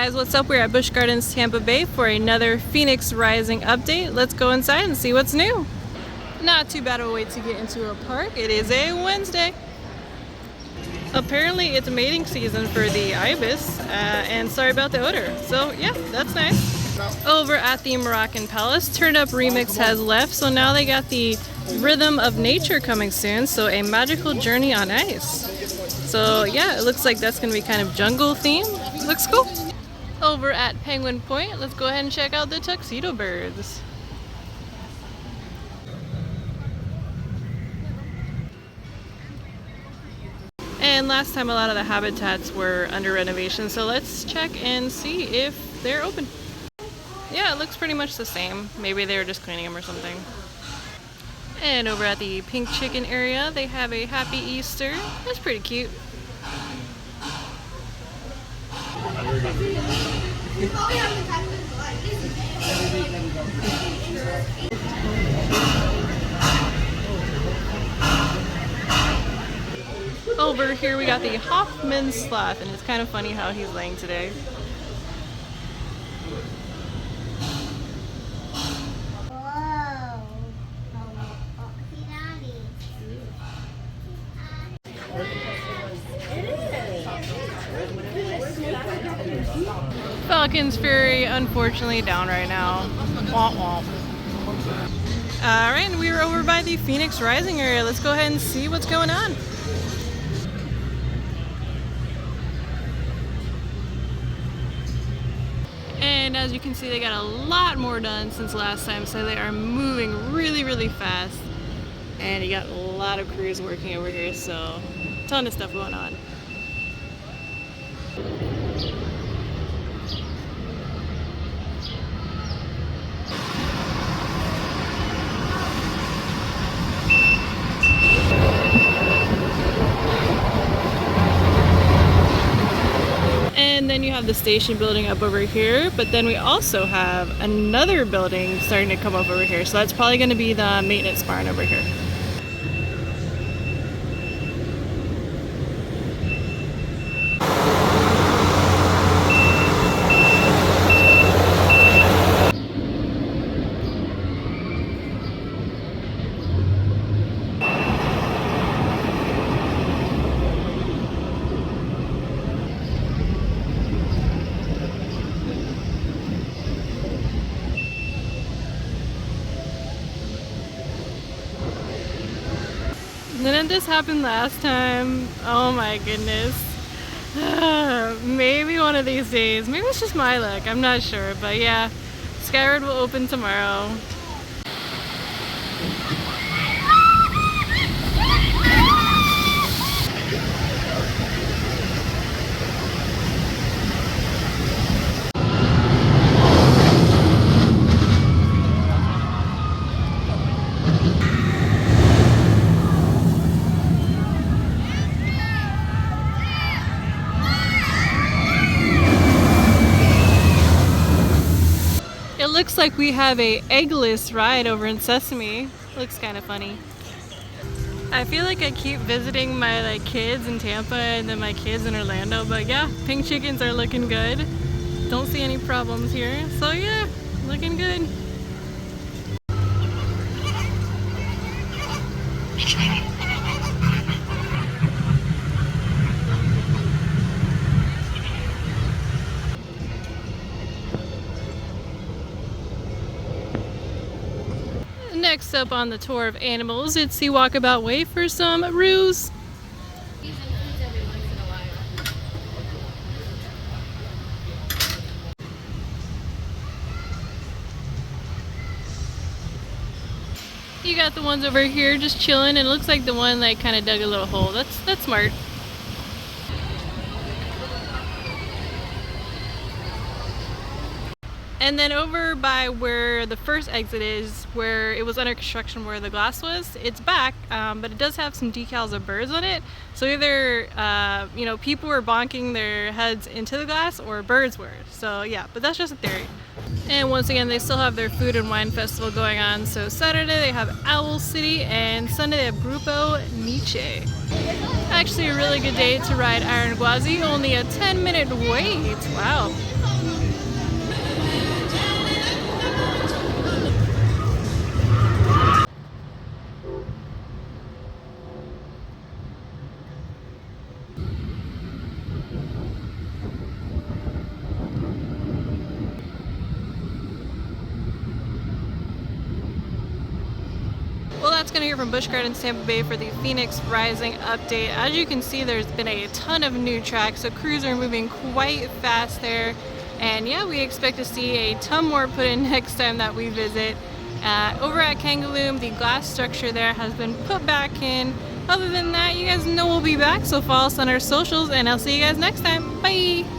guys, what's up? We're at Busch Gardens Tampa Bay for another Phoenix Rising update. Let's go inside and see what's new. Not too bad of a way to get into a park. It is a Wednesday. Apparently it's mating season for the ibis, and sorry about the odor. So yeah, that's nice. Over at the Moroccan Palace, Turn Up Remix has left, so now they got the Rhythm of Nature coming soon, so a magical journey on ice. So yeah, it looks like that's gonna be kind of jungle themed. Looks cool. Over at Penguin Point, let's go ahead and check out the tuxedo birds. And last time a lot of the habitats were under renovation, so let's check and see if they're open. Yeah, it looks pretty much the same. Maybe they were just cleaning them or something. And over at the pink chicken area, they have a Happy Easter. That's pretty cute. Over here we got the Hoffman sloth, and it's kind of funny how he's laying today. Falcon's Ferry, unfortunately, down right now. Womp womp. Alright, we are over by the Phoenix Rising area. Let's go ahead and see what's going on. And as you can see, they got a lot more done since last time, so they are moving really fast. And you got a lot of crews working over here, so a ton of stuff going on. And then you have the station building up over here, but then we also have another building starting to come up over here. So that's probably going to be the maintenance barn over here. Didn't this happen last time? Oh my goodness. Maybe one of these days. Maybe it's just my luck. I'm not sure. But yeah, Skyward will open tomorrow. It looks like we have a eggless ride over in Sesame. Looks kind of funny. I feel like I keep visiting my kids in Tampa and then my kids in Orlando, but yeah, pink chickens are looking good. Don't see any problems here. So yeah, looking good. Next up on the tour of animals, it's the Walkabout Way for some roos. You got the ones over here just chilling, and it looks like the one kind of dug a little hole. That's smart. And then over by where the first exit is, where it was under construction, where the glass was, it's back, but it does have some decals of birds on it. So either, people were bonking their heads into the glass or birds were. So yeah, but that's just a theory. And once again, they still have their food and wine festival going on. So Saturday they have Owl City, and Sunday they have Grupo Nietzsche. Actually a really good day to ride Iron Gwazi, only a 10-minute wait. Wow. that's going to hear from Busch Gardens Tampa Bay for the Phoenix Rising update. As you can see, there's been a ton of new tracks, so crews are moving quite fast there. And yeah, we expect to see a ton more put in next time that we visit. Over at Kangaloom, the glass structure there has been put back in. Other than that, you guys know we'll be back, so follow us on our socials, and I'll see you guys next time. Bye!